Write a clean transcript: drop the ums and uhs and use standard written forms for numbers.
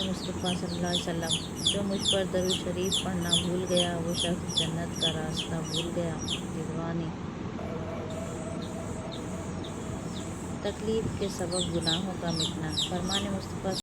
मुस्तफ़ा सल्लल्लाहु अलैहि वसल्लम, जो मुझ पर दरूद शरीफ पढ़ना भूल गया वो शख्स जन्नत का रास्ता भूल गया। जिरवानी। तकलीफ़ के सबब गुनाहों का मिटना। फरमान मुस्तफ़ा